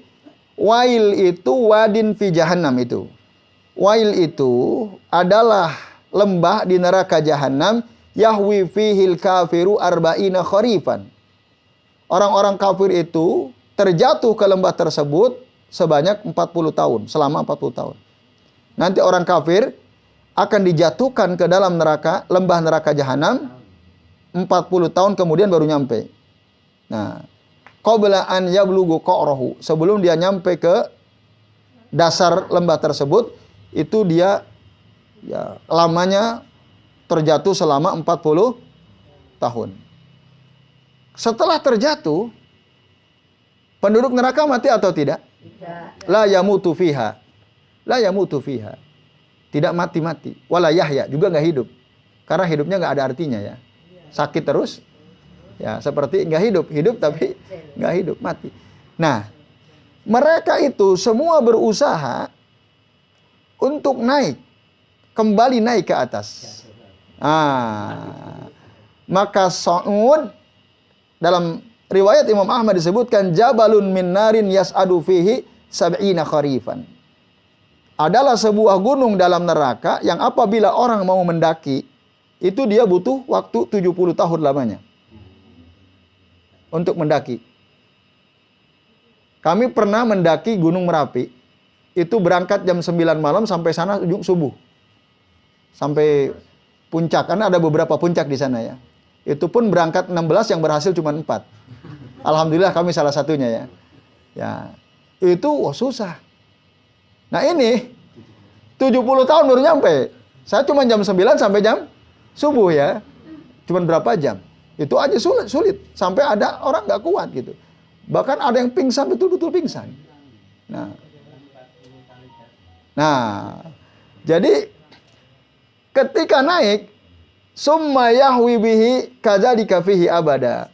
Speaker 1: wail itu wadin fi jahannam itu. Wail itu adalah lembah di neraka jahannam, yahwi fihil kafiru arba'ina kharifan. Orang-orang kafir itu terjatuh ke lembah tersebut sebanyak 40 tahun, selama 40 tahun. Nanti orang kafir akan dijatuhkan ke dalam neraka, lembah neraka jahanam 40 tahun kemudian baru nyampe. Nah, qabla an yablughu qa'rahu, sebelum dia nyampe ke dasar lembah tersebut, itu dia ya lamanya terjatuh selama 40 tahun. Setelah terjatuh, penduduk neraka mati atau tidak? Tidak. La yamutu fiha. La yamutu fiha. Tidak mati-mati. Wala yahya, juga nggak hidup. Karena hidupnya nggak ada artinya ya. Sakit terus. Ya, seperti nggak hidup. Hidup tapi nggak hidup, mati. Nah, mereka itu semua berusaha untuk naik. Kembali naik ke atas. Maka Sa'ud, dalam riwayat Imam Ahmad disebutkan, Jabalun min narin yas'adu fihi sab'ina kharifan. Adalah sebuah gunung dalam neraka yang apabila orang mau mendaki, itu dia butuh waktu 70 tahun lamanya. Untuk mendaki. Kami pernah mendaki Gunung Merapi. Itu berangkat jam 9 malam sampai sana subuh. Sampai puncak. Karena ada beberapa puncak di sana ya. Itu pun berangkat 16 yang berhasil cuma 4. Alhamdulillah kami salah satunya ya. Ya. Itu susah. Nah ini 70 tahun baru nyampe. Saya cuma jam 9 sampai jam subuh ya. Cuma berapa jam. Itu aja sulit. Sampai ada orang nggak kuat gitu. Bahkan ada yang pingsan, betul-betul pingsan. Nah, jadi ketika naik, summa yahwi bihi kadzalika fihi abada.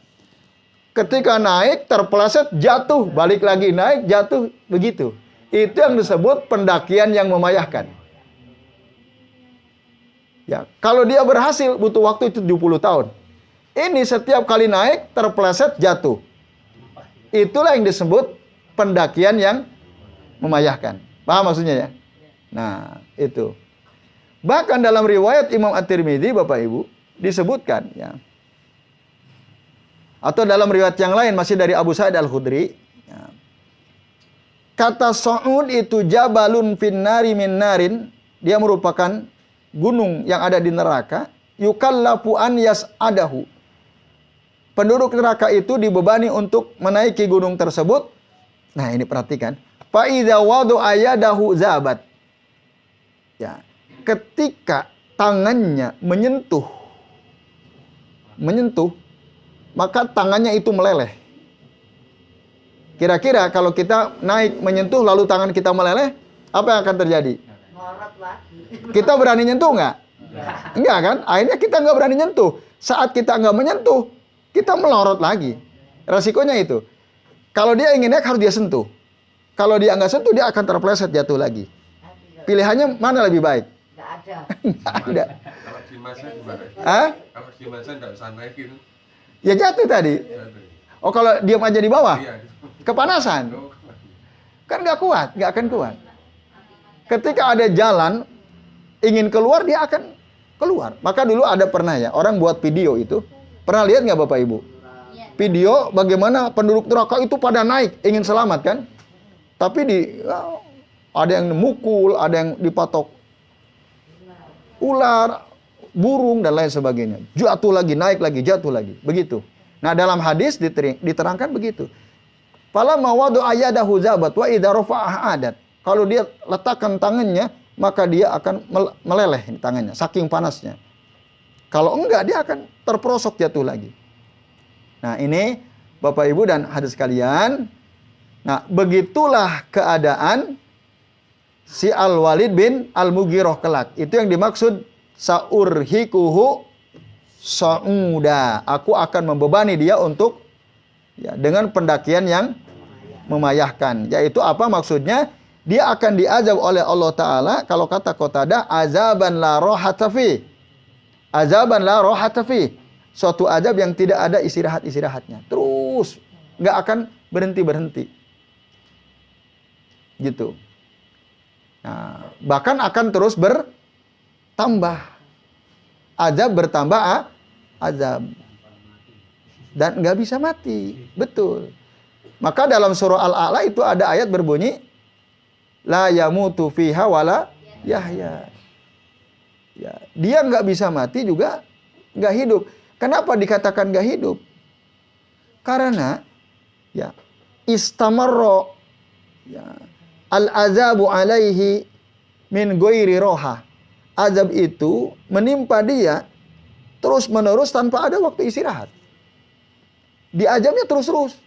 Speaker 1: Ketika naik, terpeleset, jatuh, balik lagi, naik, jatuh, begitu. Itu yang disebut pendakian yang memayahkan. Ya, kalau dia berhasil, butuh waktu 70 tahun. Ini setiap kali naik, terpeleset, jatuh. Itulah yang disebut pendakian yang memayahkan. Paham maksudnya ya? Nah, itu. Bahkan dalam riwayat Imam At-Tirmidzi, Bapak Ibu, disebutkan ya. Atau dalam riwayat yang lain masih dari Abu Sa'id Al-Khudri, ya. Kata Sa'ud itu jabalun finnari min narin, dia merupakan gunung yang ada di neraka, yukallafu an yas'adahu. Penduduk neraka itu dibebani untuk menaiki gunung tersebut. Nah, ini perhatikan. Fa idza wada'a yadahu zabat. Ya, ketika tangannya menyentuh, maka tangannya itu meleleh. Kira-kira kalau kita naik menyentuh lalu tangan kita meleleh, apa yang akan terjadi?
Speaker 2: Ngorot lagi.
Speaker 1: Kita berani nyentuh nggak? Enggak kan? Akhirnya kita nggak berani nyentuh. Saat kita nggak menyentuh, kita melorot lagi. Resikonya itu. Kalau dia ingin naik harus dia sentuh. Kalau dia nggak sentuh, dia akan terpleset jatuh lagi. Pilihannya mana lebih baik?
Speaker 2: Nggak ada.
Speaker 1: Nggak ada.
Speaker 3: Kalau di masa gimana?
Speaker 1: Hah?
Speaker 3: Kalau di masa nggak bisa naik gitu.
Speaker 1: Ya jatuh tadi. Oh, kalau diam aja di bawah?
Speaker 3: Iya.
Speaker 1: Kepanasan.
Speaker 3: Oh,
Speaker 1: Kan nggak kuat, nggak akan kuat. Ketika ada jalan, ingin keluar, dia akan keluar. Maka dulu ada pernah ya, orang buat video itu. Pernah lihat nggak Bapak Ibu? Video bagaimana penduduk neraka itu pada naik, ingin selamat kan? Tapi ada yang memukul, ada yang dipatok ular, burung, dan lain sebagainya. Jatuh lagi, naik lagi, jatuh lagi. Begitu. Nah, dalam hadis diterangkan begitu. Fala mawadu ayadahu zabat wa idza rafa'aha adat. Kalau dia letakkan tangannya, maka dia akan meleleh tangannya, saking panasnya. Kalau enggak, dia akan terperosok jatuh lagi. Nah, ini Bapak Ibu dan hadirin sekalian. Nah, begitulah keadaan si Al-Walid bin Al-Mughirah kelak. Itu yang dimaksud saurhikuhu sa'uda. Aku akan membebani dia untuk ya, dengan pendakian yang memayahkan. Yaitu apa maksudnya? Dia akan diazab oleh Allah Ta'ala. Kalau kata Qatadah, azaban la rohata fi. Azaban la rohata fi. Suatu azab yang tidak ada istirahat-istirahatnya. Terus. Nggak akan berhenti-berhenti. Gitu. Nah, bahkan akan terus bertambah. Azab bertambah azab. Dan nggak bisa mati. Betul. Maka dalam surah Al-A'la itu ada ayat berbunyi, la yamutu fiha wala yahya. Ya, dia nggak bisa mati juga nggak hidup. Kenapa dikatakan nggak hidup? Karena ya istamarro ya, al-azabu alaihi min ghairi roha. Azab itu menimpa dia terus menerus tanpa ada waktu istirahat. Diazabnya terus-terus.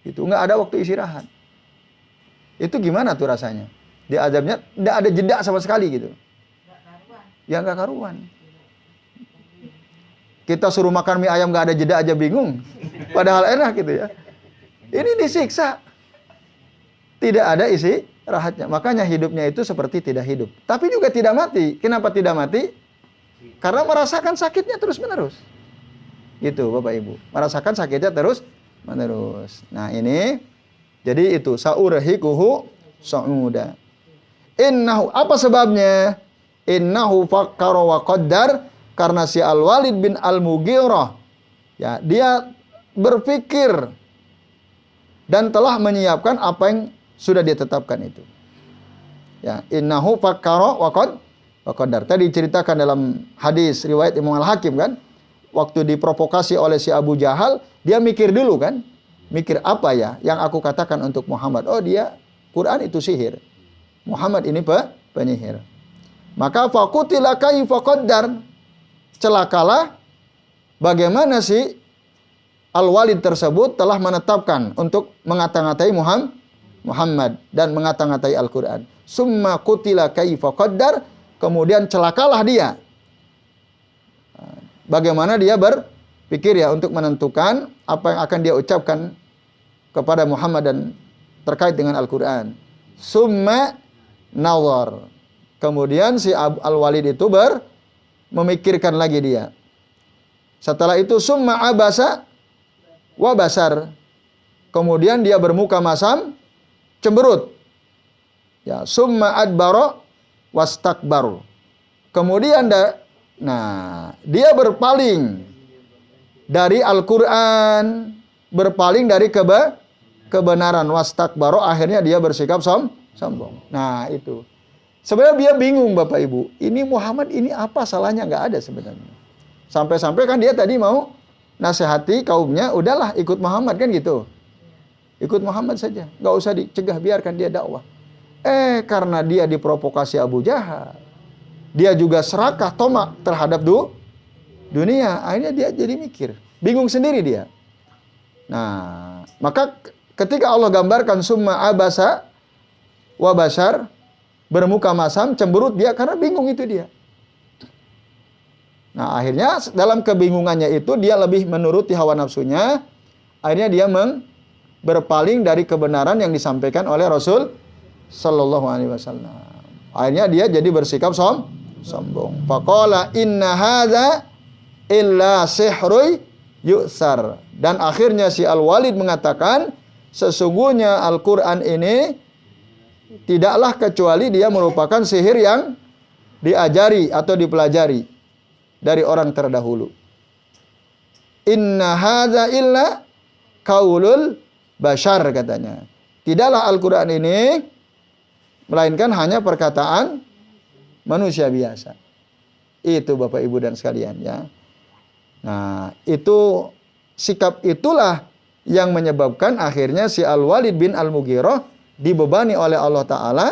Speaker 1: Itu nggak ada waktu istirahat. Itu gimana tuh rasanya? Diazabnya nggak ada jeda sama sekali gitu. Ya nggak karuan. Kita suruh makan mie ayam nggak ada jeda aja bingung. Padahal enak gitu ya. Ini disiksa. Tidak ada isi rahatnya. Makanya hidupnya itu seperti tidak hidup. Tapi juga tidak mati. Kenapa tidak mati? Karena merasakan sakitnya terus-menerus. Gitu Bapak Ibu. Merasakan sakitnya terus-menerus. Nah ini. Jadi itu. Sa'urhikuhu sa'uda. Innahu. Apa sebabnya? Innahu fakkara wa qaddar. Karena si Al-Walid bin Al-Mughirah. Ya, dia berpikir. Dan telah menyiapkan apa yang sudah ditetapkan itu. Ya, innahu fakkara wa qaddar. Tadi diceritakan dalam hadis riwayat Imam Al-Hakim kan, waktu diprovokasi oleh si Abu Jahal, dia mikir dulu kan, mikir apa ya yang aku katakan untuk Muhammad. Oh, dia Quran itu sihir. Muhammad ini penyihir. Maka faqutila kaifa qaddar. Celakalah bagaimana si Al-Walid tersebut telah menetapkan untuk mengata-ngatai Muhammad dan mengata-ngatai Al-Quran. Summa qutila kaifa qaddar. Kemudian celakalah dia. Bagaimana dia berpikir ya untuk menentukan apa yang akan dia ucapkan kepada Muhammad dan terkait dengan Al-Quran. Summa nawar. Kemudian si Al-Walid itu memikirkan lagi dia. Setelah itu summa abasa wa basar. Kemudian dia bermuka masam, cemberut. Ya, summa adbara wastakbar. Kemudian dia berpaling dari Al-Qur'an, berpaling dari kebenaran, wastakbaro, akhirnya dia bersikap sombong. Nah, itu. Sebenarnya dia bingung Bapak Ibu. Ini Muhammad ini apa salahnya? Nggak ada sebenarnya. Sampai-sampai kan dia tadi mau nasihati kaumnya, udahlah ikut Muhammad kan gitu. Ikut Muhammad saja, nggak usah dicegah, biarkan dia dakwah. Karena dia diprovokasi Abu Jahal, dia juga serakah tomak terhadap dunia. Akhirnya dia jadi mikir, bingung sendiri dia. Nah, maka ketika Allah gambarkan summa abasa wa basar, bermuka masam, cemberut dia karena bingung itu dia. Nah, akhirnya dalam kebingungannya itu dia lebih menuruti hawa nafsunya. Akhirnya dia berpaling dari kebenaran yang disampaikan oleh Rasul sallallahu alaihi wasallam. Akhirnya dia jadi bersikap sombong. Faqala inna hadza illa sihrun yu'sar. Dan akhirnya si Al-Walid mengatakan, sesungguhnya Al-Qur'an ini tidaklah kecuali dia merupakan sihir yang diajari atau dipelajari dari orang terdahulu. Inna hadza illa qaulul bashar, katanya. Tidaklah Al-Qur'an ini melainkan hanya perkataan manusia biasa. Itu Bapak Ibu dan sekalian ya. Nah, itu sikap itulah yang menyebabkan akhirnya si Al-Walid bin Al-Mughirah dibebani oleh Allah Ta'ala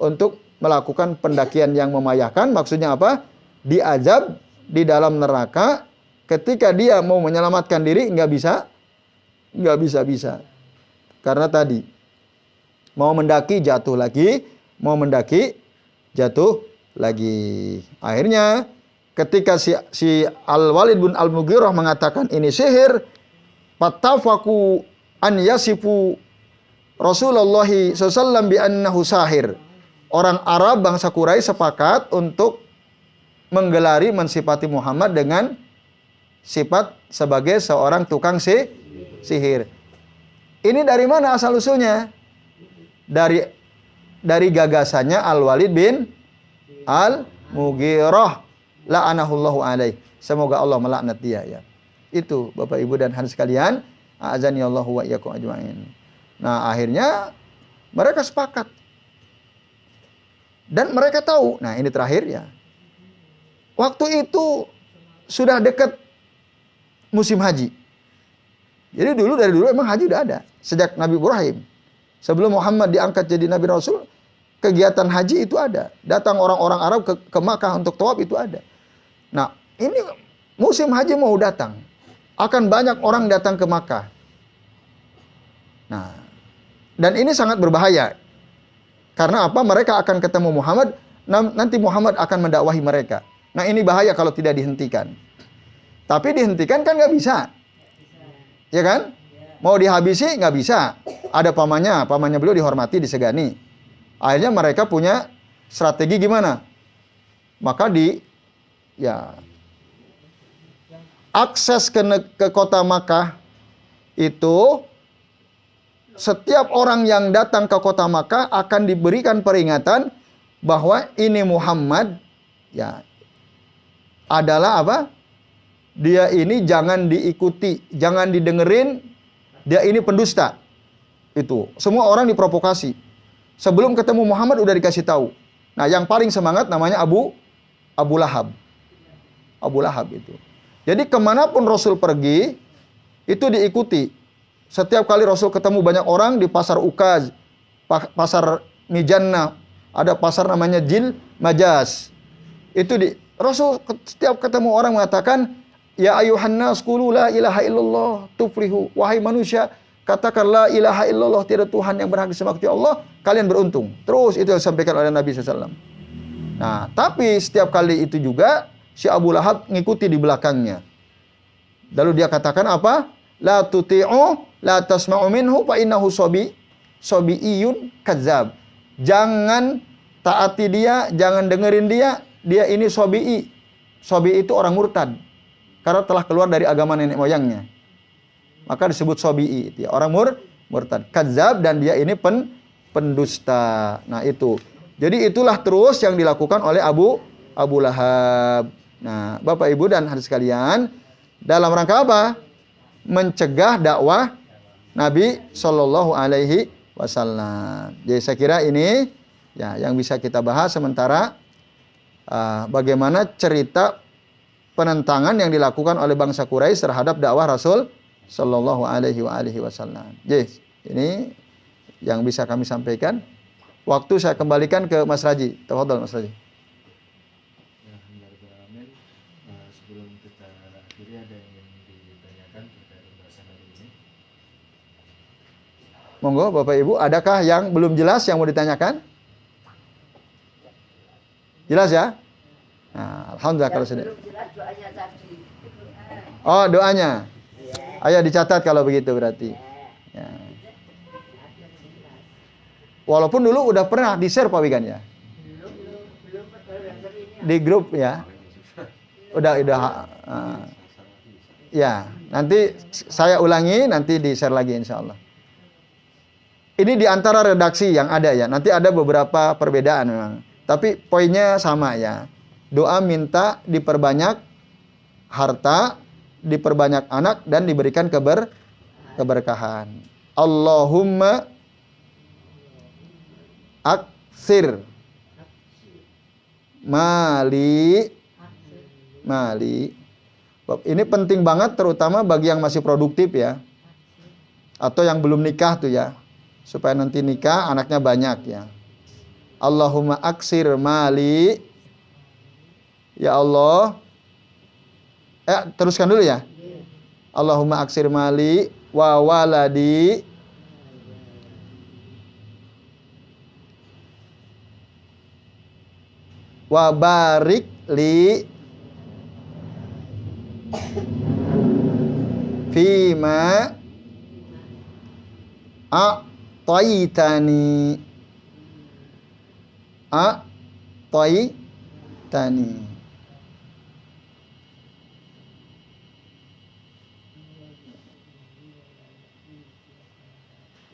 Speaker 1: untuk melakukan pendakian yang memayahkan. Maksudnya apa? Diazab di dalam neraka. Ketika dia mau menyelamatkan diri, nggak bisa. Karena tadi mau mendaki jatuh lagi, mau mendaki jatuh lagi. Akhirnya ketika si Al-Walid bin Al-Mughirah mengatakan ini sihir, fattafaku an yasifu Rasulullah SAW bi annahu sahir. Orang Arab bangsa Quraisy sepakat untuk mensifati Muhammad dengan sifat sebagai seorang tukang sihir. Ini dari mana asal usulnya? Dari gagasannya Al-Walid bin Al-Mughirah la'anahullahu alaih. Semoga Allah melaknat dia ya. Itu Bapak Ibu dan hadirin sekalian, a'azani Allahu wa iyyakum ajmain. Nah, akhirnya mereka sepakat. Dan mereka tahu, nah ini terakhir ya. Waktu itu sudah dekat musim haji. Jadi dari dulu emang haji udah ada. Sejak Nabi Ibrahim. Sebelum Muhammad diangkat jadi Nabi Rasul, kegiatan haji itu ada. Datang orang-orang Arab ke Makkah untuk tawaf itu ada. Nah, ini musim haji mau datang. Akan banyak orang datang ke Makkah. Nah, dan ini sangat berbahaya. Karena apa? Mereka akan ketemu Muhammad, nanti Muhammad akan mendakwahi mereka. Nah, ini bahaya kalau tidak dihentikan. Tapi dihentikan kan nggak bisa. Ya kan? Mau dihabisi nggak bisa. Ada pamannya beliau dihormati, disegani. Akhirnya mereka punya strategi gimana? Maka akses ke kota Makkah itu, setiap orang yang datang ke kota Makkah akan diberikan peringatan bahwa ini Muhammad ya adalah apa? Dia ini jangan diikuti, jangan didengerin, dia ini pendusta. Itu. Semua orang diprovokasi. Sebelum ketemu Muhammad udah dikasih tahu. Nah, yang paling semangat namanya Abu Lahab. Abu Lahab itu. Jadi kemanapun Rasul pergi, itu diikuti. Setiap kali Rasul ketemu banyak orang di pasar Ukaz, pasar Mijannah, ada pasar namanya Jil Majas. Rasul setiap ketemu orang mengatakan, ya ayuhan nas qulu la ilaha illallah tuflihu. Wahai manusia, katakan la ilaha illallah, tiada Tuhan yang berhak disembah kecuali Allah, kalian beruntung. Terus itu yang disampaikan oleh Nabi SAW. Nah, tapi setiap kali itu juga si Abu Lahab ngikuti di belakangnya. Lalu dia katakan apa? La tuti'u la tasma'u minhu fa innahu sabiiyun kadzab. Jangan taati dia, jangan dengerin dia ini sabi'i. Sabi'i itu orang murtad. Karena telah keluar dari agama nenek moyangnya. Maka disebut sabi'i, itu ya, orang murtad. Kadzab, dan dia ini pendusta. Nah, itu. Jadi itulah terus yang dilakukan oleh Abu Lahab. Nah, Bapak Ibu dan hadirin sekalian, Dalam rangka apa? Mencegah dakwah Nabi Shallallahu Alaihi Wasallam. Jadi saya kira ini ya yang bisa kita bahas sementara bagaimana cerita penentangan yang dilakukan oleh bangsa Quraisy terhadap dakwah Rasul Shallallahu Alaihi Wasallam. Jadi ini yang bisa kami sampaikan. Waktu saya kembalikan ke Mas Raji. Tafadhol Mas Raji.
Speaker 2: Sebelum kita akhiri ada yang ingin ditanyakan terkait pembahasan hari ini?
Speaker 1: Monggo Bapak Ibu, adakah yang belum jelas yang mau ditanyakan? Jelas ya? Nah, alhamdulillah kalau sudah. Oh, doanya. Ayo dicatat kalau begitu berarti. Ya. Walaupun dulu udah pernah di-share Pak Wigan ya. Di grup ya. Udah ya, nanti saya ulangi, nanti di-share lagi insyaallah. Ini di antara redaksi yang ada ya. Nanti ada beberapa perbedaan memang. Tapi poinnya sama ya. Doa minta diperbanyak harta, diperbanyak anak dan diberikan keberkahan. Allahumma aksir mali. Ini penting banget terutama bagi yang masih produktif ya. Atau yang belum nikah tuh ya. Supaya nanti nikah anaknya banyak ya. Allahumma aksir mali. Ya Allah. Teruskan dulu ya. Allahumma aksir mali wa waladi wa barik li fima a'taitani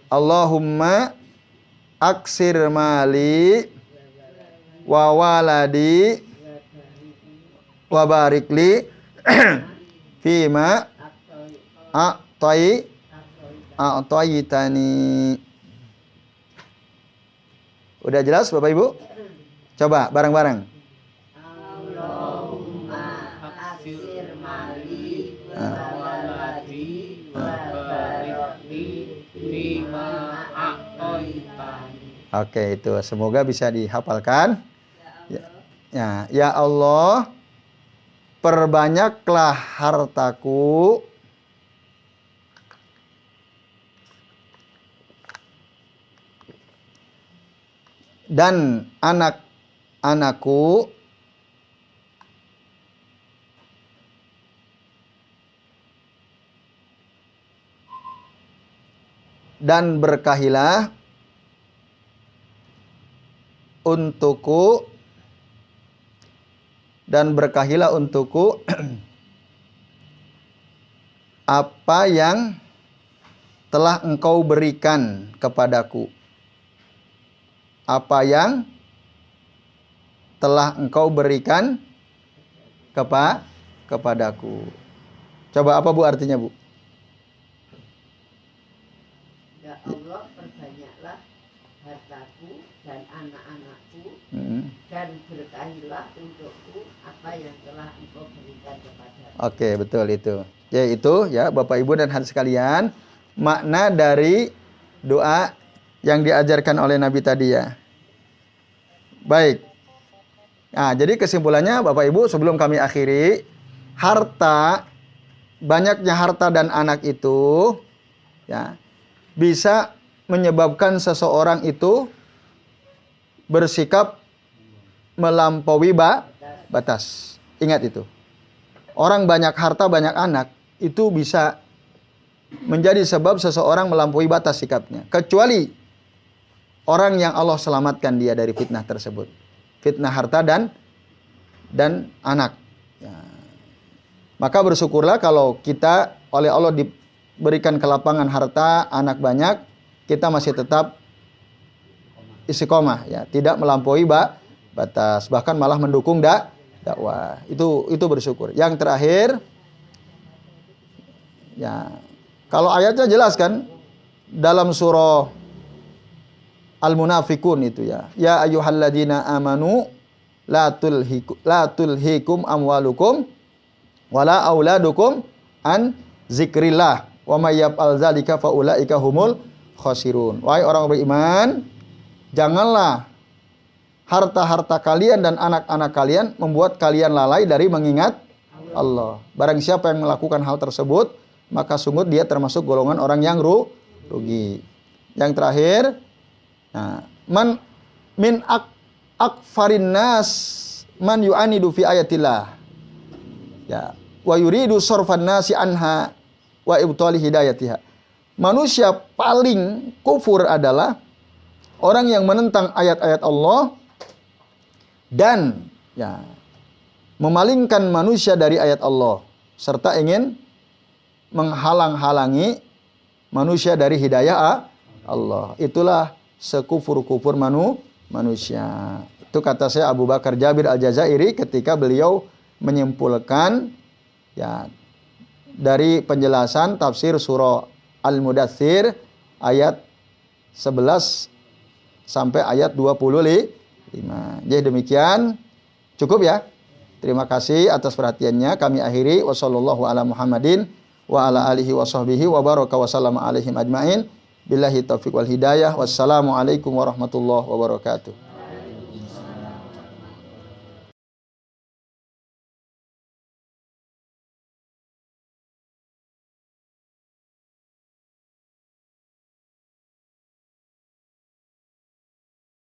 Speaker 1: Allahumma aksir mali wa waladi wa barik li fima a'taitani. Udah jelas Bapak Ibu? Coba bareng-bareng.
Speaker 4: Allahumma aksir mali wa waladi wa barik li fima a'taitani.
Speaker 1: Oke, itu semoga bisa dihafalkan. Ya Allah, perbanyaklah hartaku dan anak-anakku dan berkahilah untukku apa yang telah Engkau berikan kepadaku. Apa yang telah Engkau berikan kepadaku. Coba apa Bu artinya Bu?
Speaker 4: Ya Allah, perbanyaklah hartaku dan anak-anakku dan berkahilah untukku apa yang telah Engkau berikan kepadaku. Oke, betul itu. Yaitu ya Bapak Ibu dan hadirin sekalian, makna dari doa yang diajarkan oleh Nabi tadi ya. Baik. Nah, jadi kesimpulannya Bapak Ibu sebelum kami akhiri, banyaknya harta dan anak itu ya bisa menyebabkan seseorang itu bersikap melampaui batas. Ingat itu. Orang banyak harta, banyak anak itu bisa menjadi sebab seseorang melampaui batas sikapnya. Kecuali orang yang Allah selamatkan dia dari fitnah tersebut. Fitnah harta dan anak. Ya. Maka bersyukurlah kalau kita oleh Allah diberikan kelapangan harta, anak banyak, kita masih tetap istiqomah, ya, tidak melampaui batas, bahkan malah mendukung dakwah. Itu bersyukur. Yang terakhir,
Speaker 1: Ya. Kalau ayatnya jelas kan dalam surah Al-Munafikun itu ya. Ya ayyuhalladzina amanu la tulhikum amwalukum wala auladukum an zikrillah wa may yaf'al dzalika faulaika humul khasirun. Wahai orang beriman, janganlah harta-harta kalian dan anak-anak kalian membuat kalian lalai dari mengingat Allah. Barang siapa yang melakukan hal tersebut, maka sungguh dia termasuk golongan orang yang rugi. Yang terakhir, nah, man min akfarin nas man yu'anidu fi ayatillah. Ya, wa yuridu sarfan nasi anha wa ibtali hidayatiha. Manusia paling kufur adalah orang yang menentang ayat-ayat Allah dan ya memalingkan manusia dari ayat Allah serta ingin menghalang-halangi manusia dari hidayah Allah. Itulah sekufur-kufur manusia. Itu kata saya Abu Bakar Jabir Al-Jazairi ketika beliau menyimpulkan ya dari penjelasan tafsir surah Al-Mudaththir ayat 11 sampai ayat 25. Jadi demikian, cukup ya. Terima kasih atas perhatiannya. Kami akhiri wassallallahu ala Muhammadin wa ala alihi wa sahbihi wa baraka wa sallama alaihim ajmain. Billahi taufiq wal hidayah. Wassalamualaikum warahmatullahi wabarakatuh.